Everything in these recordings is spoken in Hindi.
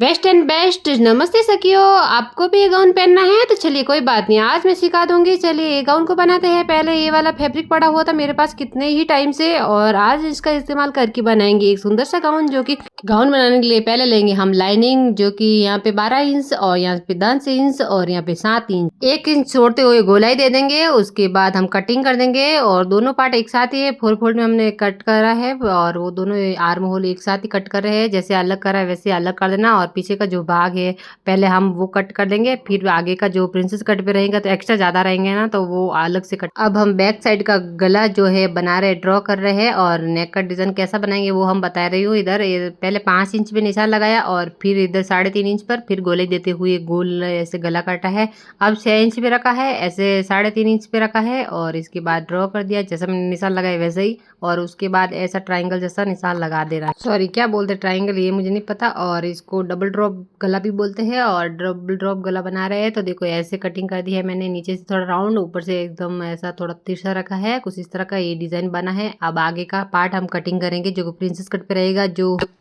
वेस्ट एंड बेस्ट नमस्ते सखियों, आपको भी ये गाउन पहनना है तो चलिए कोई बात नहीं, आज मैं सिखा दूंगी। चलिए ये गाउन को बनाते हैं। पहले ये वाला फैब्रिक पड़ा हुआ था मेरे पास कितने ही टाइम से, और आज इसका इस्तेमाल करके बनाएंगे एक सुंदर सा गाउन। जो कि गाउन बनाने के लिए पहले लेंगे हम लाइनिंग, जो कि यहाँ पे 12 इंच और यहाँ पे 10 इंच और यहाँ पे 7 इंच, 1 इंच छोड़ते हुए गोलाई दे देंगे। उसके बाद हम कटिंग कर देंगे और दोनों पार्ट एक साथ ही 4 फोल्ड में हमने कट करा है, और वो दोनों आर्म होल एक साथ ही कट कर रहे हैं। जैसे अलग करा है वैसे अलग कर देना, और पीछे का जो भाग है पहले हम वो कट कर देंगे, फिर आगे का जो प्रिंसेस कट पे रहेगा तो एक्स्ट्रा ज्यादा रहेंगे ना, तो वो अलग से कट। अब हम बैक साइड का गला जो है बना रहे, ड्रॉ कर रहे हैं, और नेक का डिजाइन कैसा बनाएंगे वो हम बता रही हूँ। इधर पहले 5 इंच पे निशान लगाया और फिर इधर 3.5 इंच पर फिर गोले देते हुए गोल ऐसे गला काटा है। अब 6 इंच पे रखा है, ऐसे 3.5 इंच पे रखा है, और इसके बाद ड्रॉ कर दिया जैसा मैंने निशान लगाया वैसे ही, और उसके बाद ऐसा ट्राइंगल जैसा निशान लगा दे रहा है। सॉरी क्या बोलते ट्राइंगल ये मुझे नहीं पता, और इसको डबल ड्रॉप गला भी बोलते हैं, और डबल ड्रॉप गला बना रहे हैं। तो देखो ऐसे कटिंग कर दी है मैंने, नीचे से थोड़ा राउंड, ऊपर से एकदम ऐसा थोड़ा तिरछा रखा है, कुछ इस तरह का ये डिजाइन बना है। अब आगे का पार्ट हम कटिंग करेंगे जो प्रिंसेस कट पे रहेगा।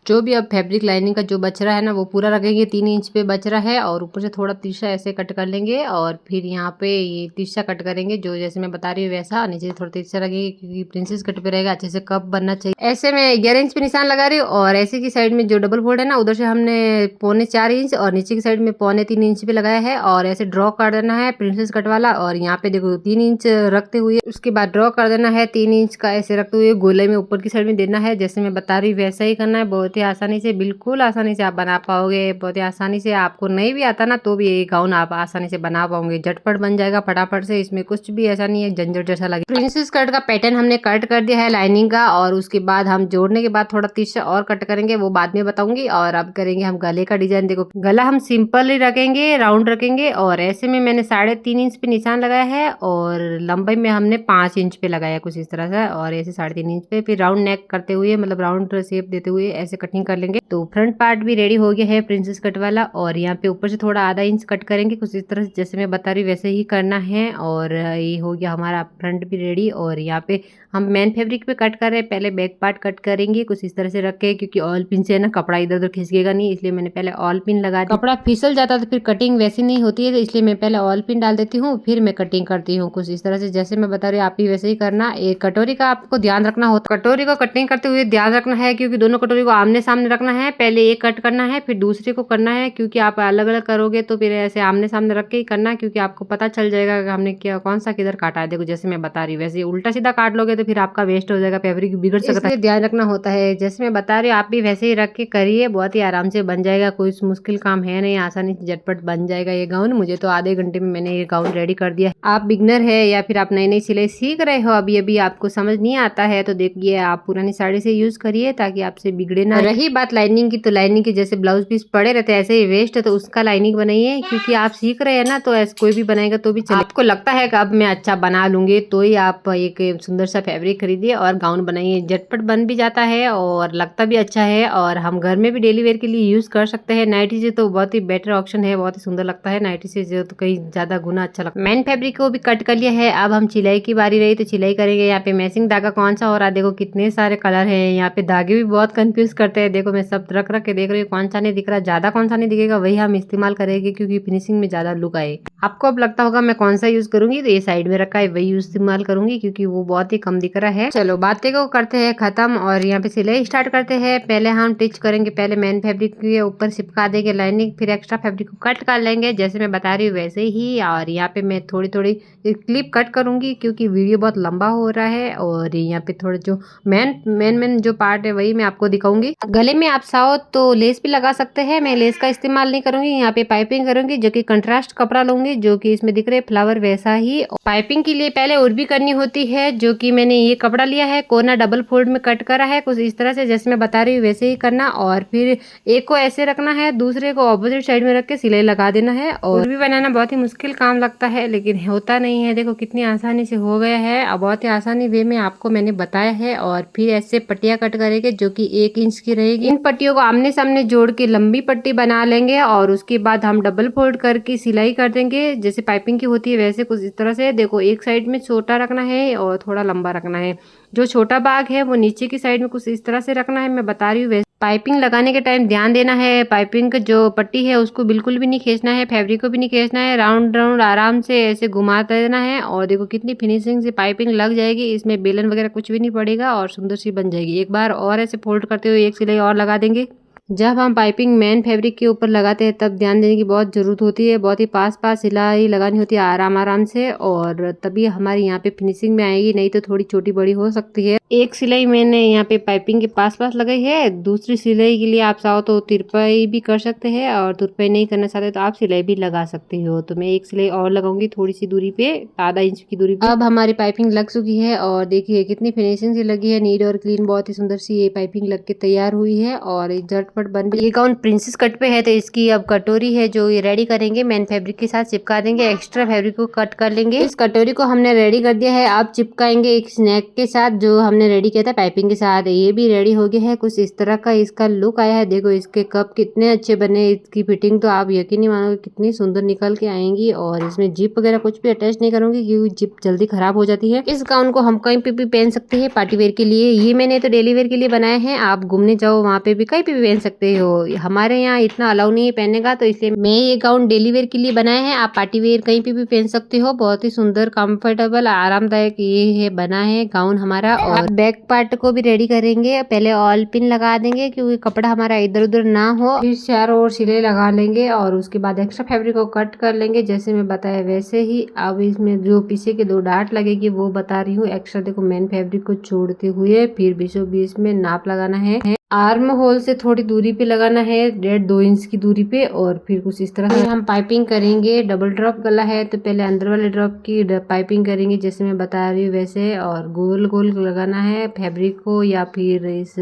जो भी अब फैब्रिक लाइनिंग का जो बच रहा है ना वो पूरा रखेंगे, 3 इंच पे बच रहा है, और ऊपर से थोड़ा तिरछा ऐसे कट कर लेंगे, और फिर यहाँ पे ये तिरछा कट करेंगे जो जैसे मैं बता रही हूँ वैसा। नीचे से थोड़ा तिरछा रखेंगे क्योंकि प्रिंसेस कट पे रहेगा, अच्छे से कप बनना चाहिए। ऐसे मैं 11 इंच पे निशान लगा रही हूँ, और ऐसे की साइड में जो डबल फोल्ड है ना उधर से हमने 4.25 इंच और नीचे की साइड में 3.25 इंच पे लगाया है, और ऐसे ड्रॉ कर देना है प्रिंसेस कट वाला। और यहाँ पे देखो 3 इंच रखते हुए उसके बाद ड्रॉ कर देना है 3 इंच का ऐसे रखते हुए गोले में ऊपर की साइड में देना है। जैसे मैं बता रही हूँ वैसा ही करना है, बहुत ही आसानी से, बिल्कुल आसानी से आप बना पाओगे। बहुत ही आसानी से, आपको नहीं भी आता ना तो भी ये गाउन आप आसानी से बना पाओगे, झटपट बन जाएगा फटाफट से। इसमें कुछ भी ऐसा नहीं है झंझट जैसा लगे। प्रिंसेस कट का पैटर्न हमने कट कर दिया है लाइनिंग का, और उसके बाद हम जोड़ने के बाद थोड़ा तिरछा और कट करेंगे, वो बाद में बताऊंगी। और अब करेंगे हम गले का डिजाइन। देखो गला हम सिंपल ही रखेंगे, राउंड रखेंगे, और ऐसे में मैंने 3.5 इंच पे निशान लगाया है, और लंबाई में हमने 5 इंच पे लगाया कुछ इस तरह से, और ऐसे 3.5 इंच पे फिर राउंड नेक करते हुए, मतलब राउंड शेप देते हुए ऐसे कटिंग कर लेंगे। तो फ्रंट पार्ट भी रेडी हो गया है प्रिंसेस कट वाला, और यहाँ पे ऊपर से थोड़ा आधा इंच कट करेंगे कुछ इस तरह से, जैसे मैं बता रही वैसे ही करना है। और ये हो गया हमारा फ्रंट भी रेडी, और यहाँ पे हम मेन फैब्रिक पे कट कर रहे हैं। पहले बैक पार्ट कट करेंगे कुछ इस तरह से रख के, क्योंकि ऑयल पिन से ना कपड़ा इधर उधर खिसकेगा नहीं, इसलिए मैंने पहले ऑयल पिन लगा दी। कपड़ा फिसल जाता तो फिर कटिंग वैसी नहीं होती है, तो इसलिए मैं पहले ऑयल पिन डाल देती हूँ, फिर मैं कटिंग करती हूँ कुछ इस तरह से। जैसे मैं बता रही हूँ आप भी वैसे ही करना। एक कटोरी का आपको ध्यान रखना होता, कटोरी को कटिंग करते हुए ध्यान रखना है, क्योंकि दोनों कटोरी को आमने सामने रखना है। पहले एक कट करना है फिर दूसरे को करना है, क्योंकि आप अलग अलग करोगे तो फिर ऐसे आमने सामने रख के ही करना, क्योंकि आपको पता चल जाएगा कि हमने क्या कौन सा किधर काटा है। देखो जैसे मैं बता रही हूँ वैसे, उल्टा सीधा काट लोगे तो फिर आपका वेस्ट हो जाएगा, फैब्रिक बिगड़ सकता है, ध्यान रखना होता है। जैसे मैं बता रही हूँ आप भी वैसे ही रख के करिए, बहुत ही आराम से बन जाएगा, कोई मुश्किल काम है नहीं, आसानी से झटपट बन जाएगा ये गाउन। मुझे तो आधे घंटे में मैंने ये गाउन रेडी कर दिया। आप बिगनर है या फिर आप नई नई सिलाई सीख रहे हो, अभी अभी आपको समझ नहीं आता है, तो देखिए आप पुरानी साड़ी से यूज करिए ताकि आपसे बिगड़े ना। रही बात लाइनिंग की, तो लाइनिंग की जैसे ब्लाउज पीस पड़े रहते हैं ऐसे ही वेस्ट है, तो उसका लाइनिंग बनाइए, क्योंकि आप सीख रहे हैं ना, तो ऐसे कोई भी बनाएगा तो भी चले। आपको लगता है कि अब मैं अच्छा बना लूंगी तो ही आप एक सुंदर सा फैब्रिक खरीदिए और गाउन बनाइए, झटपट बन भी जाता है और लगता भी अच्छा है, और हम घर में भी डेली वेयर के लिए यूज कर सकते हैं। नाइटी से तो बहुत ही बेटर ऑप्शन है, बहुत ही सुंदर लगता है नाइटी से, जो तो कहीं ज्यादा गुना अच्छा लगता है। मैन फैब्रिक को भी कट कर लिया है, अब हम सिलाई की बारी रही तो सिलाई करेंगे। यहाँ पे मैचिंग धागा कौन सा हो रहा है, देखो कितने सारे कलर है, यहाँ पे धागे भी बहुत कंफ्यूज करते हैं। देखो मैं सब रख रख के देख रही हूँ, कौन सा नहीं दिख रहा, ज्यादा कौन सा नहीं दिखेगा वही हम इस्तेमाल करेंगे, क्योंकि फिनिशिंग में ज्यादा लुक आए। आपको अब लगता होगा मैं कौन सा यूज करूंगी, तो ये साइड में रखा है वही इस्तेमाल करूंगी, क्योंकि वो बहुत ही कम दिख रहा है। चलो बातें को करते हैं खत्म, और यहाँ पे सिलाई स्टार्ट करते हैं। पहले हम टिच करेंगे, पहले मेन फैब्रिक के ऊपर चिपका देंगे लाइनिंग, फिर एक्स्ट्रा फैब्रिक को कट कर लेंगे जैसे मैं बता रही हूँ वैसे ही। और यहाँ पे मैं थोड़ी थोड़ी क्लिप कट करूंगी, क्योंकि वीडियो बहुत लंबा हो रहा है, और यहाँ पे थोड़े जो मेन जो पार्ट है वही मैं आपको दिखाऊंगी। गले में आप चाहो तो लेस भी लगा सकते हैं, मैं लेस का इस्तेमाल नहीं करूंगी। यहाँ पे पाइपिंग करूंगी, जो कि कंट्रास्ट कपड़ा लूंगी, जो कि इसमें दिख रहे फ्लावर वैसा ही। पाइपिंग के लिए पहले और भी करनी होती है, जो कि मैंने ये कपड़ा लिया है, कोना डबल फोल्ड में कट करा है कुछ इस तरह से, जैसे मैं बता रही हूँ वैसे ही करना। और फिर एक को ऐसे रखना है, दूसरे को ऑपोजिट साइड में रख के सिलाई लगा देना है। और भी बनाना बहुत ही मुश्किल काम लगता है, लेकिन होता नहीं है। देखो कितनी आसानी से हो गया है, अब बहुत ही आसानी वे में आपको मैंने बताया है। और फिर ऐसे पट्टियां कट करेंगे, जो कि 1 इंच की रहेगी। इन पट्टियों को आमने सामने जोड़ के लंबी पट्टी बना लेंगे, और उसके बाद हम डबल फोल्ड करके सिलाई कर देंगे, जैसे पाइपिंग की होती है वैसे कुछ इस तरह से। देखो एक साइड में छोटा रखना है और थोड़ा लंबा रखना है, जो छोटा भाग है वो नीचे की साइड में कुछ इस तरह से रखना है, मैं बता रही हूँ वैसे। पाइपिंग लगाने के टाइम ध्यान देना है, पाइपिंग का जो पट्टी है उसको बिल्कुल भी नहीं खींचना है, फैब्रिक को भी नहीं खींचना है, राउंड राउंड आराम से ऐसे घुमाते रहना है। और देखो कितनी फिनिशिंग से पाइपिंग लग जाएगी, इसमें बेलन वगैरह कुछ भी नहीं पड़ेगा और सुंदर सी बन जाएगी। एक बार और ऐसे फोल्ड करते हुए एक सिलाई और लगा देंगे। जब हम पाइपिंग मेन फैब्रिक के ऊपर लगाते हैं तब ध्यान देने की बहुत ज़रूरत होती है, बहुत ही पास पास सिलाई लगानी होती है आराम आराम से, और तभी हमारी यहाँ पे फिनिशिंग में आएगी, नहीं तो थोड़ी छोटी बड़ी हो सकती है। एक सिलाई मैंने यहाँ पे पाइपिंग के पास पास लगाई है, दूसरी सिलाई के लिए आप चाहो तो तिरपाई भी कर सकते हैं, और तिरपाई नहीं करना चाहते तो आप सिलाई भी लगा सकते हो। तो मैं एक सिलाई और लगाऊंगी थोड़ी सी दूरी पे, आधा इंच की दूरी पे। अब हमारी पाइपिंग लग चुकी है और देखिए कितनी फिनिशिंग से लगी है, नीट और क्लीन, बहुत ही सुंदर सी ये पाइपिंग लग के तैयार हुई है और झटपट बन भी। ये गाउन प्रिंसेस कट पे है तो इसकी अब कटोरी है जो ये रेडी करेंगे, मेन फैब्रिक के साथ चिपका देंगे, एक्स्ट्रा फैब्रिक को कट कर लेंगे। इस कटोरी को हमने रेडी कर दिया है, अब चिपकाएंगे एक स्नैक के साथ जो हमने रेडी किया था पाइपिंग के साथ। ये भी रेडी हो गया है, कुछ इस तरह का इसका लुक आया है। देखो इसके कप कितने अच्छे बने, इसकी फिटिंग तो आप यकीन नहीं मानोगे कितनी सुंदर निकल के आएंगी। और इसमें जिप वगैरह कुछ भी अटैच नहीं करूंगी क्योंकि जिप जल्दी खराब हो जाती है। इस गाउन को हम कहीं पे भी पहन सकते हैं पार्टी वेयर के लिए, ये मैंने तो डेली वेयर के लिए बनाए हैं, आप घूमने जाओ वहाँ पे भी कहीं पे भी पहन सकते हो। हमारे यहाँ इतना अलाउ नहीं है पहनने का, तो इसलिए मैं ये गाउन डेली वेयर के लिए बनाए हैं, आप पार्टी वेयर कहीं पे भी पहन सकते हो। बहुत ही सुंदर, कंफर्टेबल, आरामदायक ये है बना है गाउन हमारा। और बैक पार्ट को भी रेडी करेंगे, पहले ऑल पिन लगा देंगे क्योंकि कपड़ा हमारा इधर उधर ना हो, फिर चारों ओर सिलाई लगा लेंगे और उसके बाद एक्स्ट्रा फैब्रिक को कट कर लेंगे जैसे मैं बताया वैसे ही। अब इसमें जो पीछे के 2 डार्ट लगेगी वो बता रही हूँ एक्स्ट्रा। देखो मेन फैब्रिक को छोड़ते हुए फिर बीचों बीच में नाप लगाना है, आर्म होल से थोड़ी दूरी पे लगाना है, 1.5-2 इंच की दूरी पे, और फिर कुछ इस तरह से हम पाइपिंग करेंगे। डबल ड्रॉप गला है तो पहले अंदर वाले ड्रॉप की पाइपिंग करेंगे जैसे मैं बता रही हूँ वैसे, और गोल गोल लगाना है फैब्रिक को, या फिर इस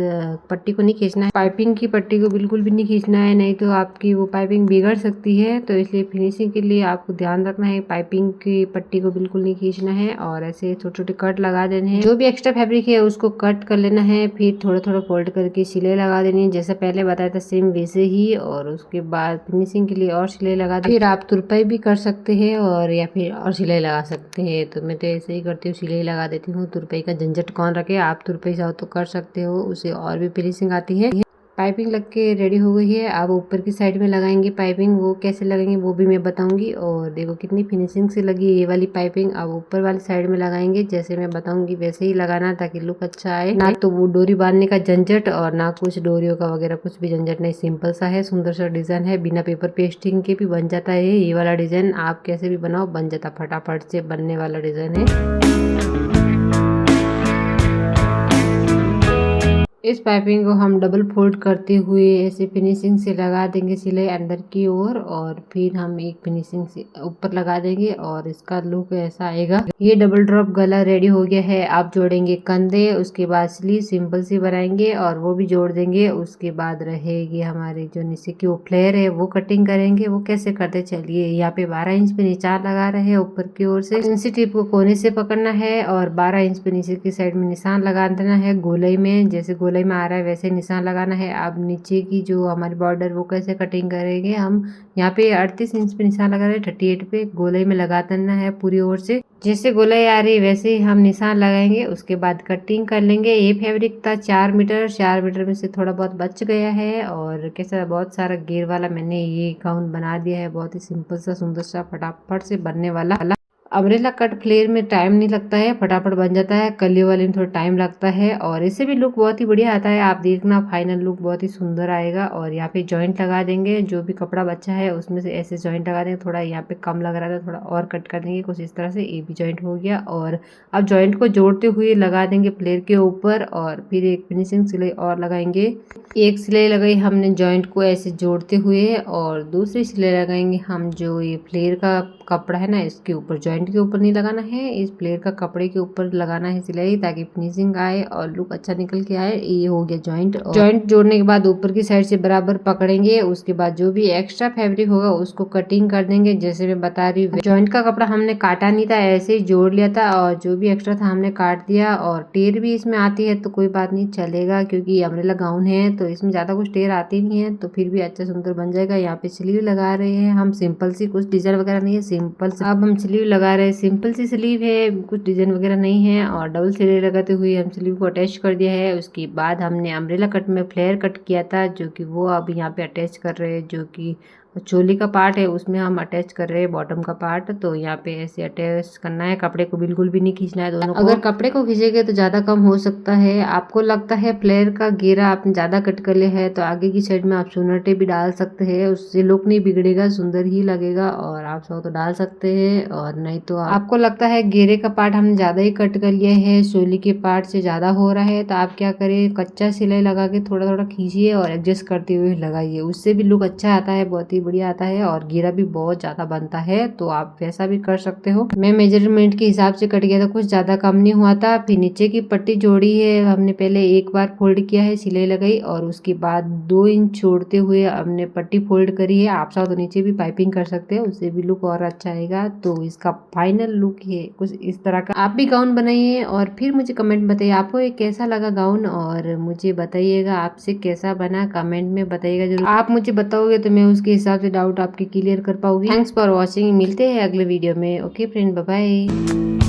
पट्टी को नहीं खींचना है, पाइपिंग की पट्टी को बिल्कुल भी नहीं खींचना है, नहीं तो आपकी वो पाइपिंग बिगड़ सकती है। तो इसलिए फिनिशिंग के लिए आपको ध्यान रखना है, पाइपिंग की पट्टी को बिल्कुल नहीं खींचना है और ऐसे छोटे छोटे कट लगा देने हैं। जो भी एक्स्ट्रा फैब्रिक है उसको कट कर लेना है, फिर थोड़ा थोड़ा फोल्ड करके सिलाई लगा देनी है जैसे पहले बताया था सेम वैसे ही। और उसके बाद फिनिशिंग के लिए और सिलाई लगा दें, फिर आप तुरपाई भी कर सकते हैं और या फिर और सिलाई लगा सकते हैं। तो मैं तो ऐसे ही करती हूँ, सिलाई लगा देती हूँ, तुरपाई का झंझट कौन रखे, आप तुरपाई चाहो तो कर सकते हो, उसे और भी फिनिशिंग आती है। पाइपिंग लग के रेडी हो गई है, अब ऊपर की साइड में लगाएंगे पाइपिंग, वो कैसे लगेंगे वो भी मैं बताऊंगी। और देखो कितनी फिनिशिंग से लगी ये वाली पाइपिंग, अब ऊपर वाली साइड में लगाएंगे जैसे मैं बताऊंगी वैसे ही लगाना ताकि लुक अच्छा आए, ना तो वो डोरी बांधने का झंझट और ना कुछ डोरियों का वगैरह कुछ भी झंझट नहीं। सिंपल सा है, सुंदर सा डिजाइन है, बिना पेपर पेस्टिंग के भी बन जाता है ये वाला डिजाइन, आप कैसे भी बनाओ बन जाता, फटाफट से बनने वाला डिजाइन है। इस पाइपिंग को हम डबल फोल्ड करते हुए ऐसे फिनिशिंग से लगा देंगे सिलाई अंदर की ओर, और फिर हम एक फिनिशिंग से ऊपर लगा देंगे और इसका लुक ऐसा आएगा। ये डबल ड्रॉप गला रेडी हो गया है, आप जोड़ेंगे कंधे, उसके बाद स्लीव सिंपल सी बनाएंगे और वो भी जोड़ देंगे। उसके बाद रहेगी हमारी जो नीचे की वो फ्लेयर है वो कटिंग करेंगे, वो कैसे करते चलिए। यहाँ पे 12 इंच पे निशान लगा रहे हैं ऊपर की ओर से, इंची टिप को कोने से पकड़ना है और 12 इंच पे नीचे की साइड में निशान लगा देना है गोलाई में, जैसे गोलाई में आ रहा है वैसे निशान लगाना है। अब नीचे की जो हमारी बॉर्डर वो कैसे कटिंग करेंगे, हम यहाँ पे 38 इंच पे निशान लगा रहे हैं, 38 पे गोलाई में लगा देना है पूरी ओर से, जैसे गोलाई आ रही है वैसे ही हम निशान लगाएंगे। उसके बाद कटिंग कर लेंगे। ये फैब्रिक था 4 मीटर, 4 मीटर में से थोड़ा बहुत बच गया है और कैसा बहुत सारा घेर वाला मैंने ये गाउन बना दिया है, बहुत ही सिंपल सा सुंदर सा फटाफट से बनने वाला। अम्ब्रेला कट फ्लेयर में टाइम नहीं लगता है, फटाफट बन जाता है, कलियों वाले में थोड़ा टाइम लगता है और इससे भी लुक बहुत ही बढ़िया आता है। आप देखना फाइनल लुक बहुत ही सुंदर आएगा। और यहाँ पे जॉइंट लगा देंगे, जो भी कपड़ा बचा है उसमें से ऐसे जॉइंट लगा देंगे, थोड़ा यहाँ पे कम लग रहा था थोड़ा और कट कर देंगे कुछ इस तरह से, ये भी जॉइंट हो गया। और अब जॉइंट को जोड़ते हुए लगा देंगे फ्लेयर के ऊपर और फिर एक फिनिशिंग सिलाई और लगाएंगे। एक सिलाई लगाई हमने जॉइंट को ऐसे जोड़ते हुए और दूसरी सिलाई लगाएंगे हम जो ये फ्लेयर का कपड़ा है ना इसके ऊपर, जॉइंट के ऊपर नहीं लगाना है, इस फ्लेयर का कपड़े के ऊपर लगाना है सिलाई ताकि फिनिशिंग आए और लुक अच्छा निकल के आए। ये हो गया जॉइंट। जॉइंट जोड़ने के बाद ऊपर की साइड से बराबर पकड़ेंगे, उसके बाद जो भी एक्स्ट्रा फैब्रिक होगा उसको कटिंग कर देंगे जैसे मैं बता रही हूँ। जॉइंट का कपड़ा हमने काटा नहीं था, ऐसे ही जोड़ लिया था और जो भी एक्स्ट्रा था हमने काट दिया। और टेर भी इसमें आती है तो कोई बात नहीं चलेगा क्योंकि अम्ब्रेला गाउन है तो इसमें ज्यादा कुछ टेर आती नहीं है, तो फिर भी अच्छा सुंदर बन जाएगा। यहाँ पे स्लीव लगा रहे हैं हम, सिंपल सी, कुछ डिजाइन वगैरह नहीं है, सिंपल। अब हम स्लीव लगा लगा रहे हैं। सिंपल सी स्लीव है, कुछ डिजाइन वगैरह नहीं है और डबल सिलाई लगाते हुए हम स्लीव को अटैच कर दिया है। उसके बाद हमने अम्ब्रेला कट में फ्लेयर कट किया था, जो कि वो अब यहाँ पे अटैच कर रहे हैं, जो कि चोली का पार्ट है उसमें हम अटैच कर रहे हैं बॉटम का पार्ट। तो यहाँ पे ऐसे अटैच करना है, कपड़े को बिल्कुल भी नहीं खींचना है दोनों को। अगर कपड़े को खींचेंगे तो ज़्यादा कम हो सकता है। आपको लगता है फ्लेयर का घेरा आपने ज़्यादा कट कर लिया है तो आगे की साइड में आप सुनटे भी डाल सकते हैं, उससे लुक नहीं बिगड़ेगा, सुंदर ही लगेगा। और आप चाहो तो डाल सकते हैं और नहीं तो आपको लगता है घेरे का पार्ट हमने ज़्यादा ही कट कर लिया है, चोली के पार्ट से ज़्यादा हो रहा है, तो आप क्या करें, कच्चा सिलाई लगा के थोड़ा थोड़ा खींचिए और एडजस्ट करते हुए लगाइए, उससे भी लुक अच्छा आता है, बहुत ही बढ़िया आता है और घेरा भी बहुत ज्यादा बनता है। तो आप वैसा भी कर सकते हो। मैं मेजरमेंट के हिसाब से कट किया था, कुछ ज्यादा कम नहीं हुआ था। फिर नीचे की पट्टी जोड़ी है, हमने पहले एक बार फोल्ड किया है, सिलाई लगाई और उसके बाद 2 इंच छोड़ते हुए हमने पट्टी फोल्ड करी है। आप चाहो तो नीचे भी पाइपिंग कर सकते हैं, उससे भी लुक और अच्छा आएगा। तो इसका फाइनल लुक है कुछ इस तरह का। आप भी गाउन बनाइए और फिर मुझे कमेंट बताइए आपको ये कैसा लगा गाउन, और मुझे बताइएगा आपसे कैसा बना, कमेंट में बताइएगा जरूर। आप मुझे बताओगे तो मैं उसके हिसाब से डाउट आपके क्लियर कर पाऊंगी। थैंक्स फॉर वॉचिंग, मिलते हैं अगले वीडियो में। Okay friend, bye bye.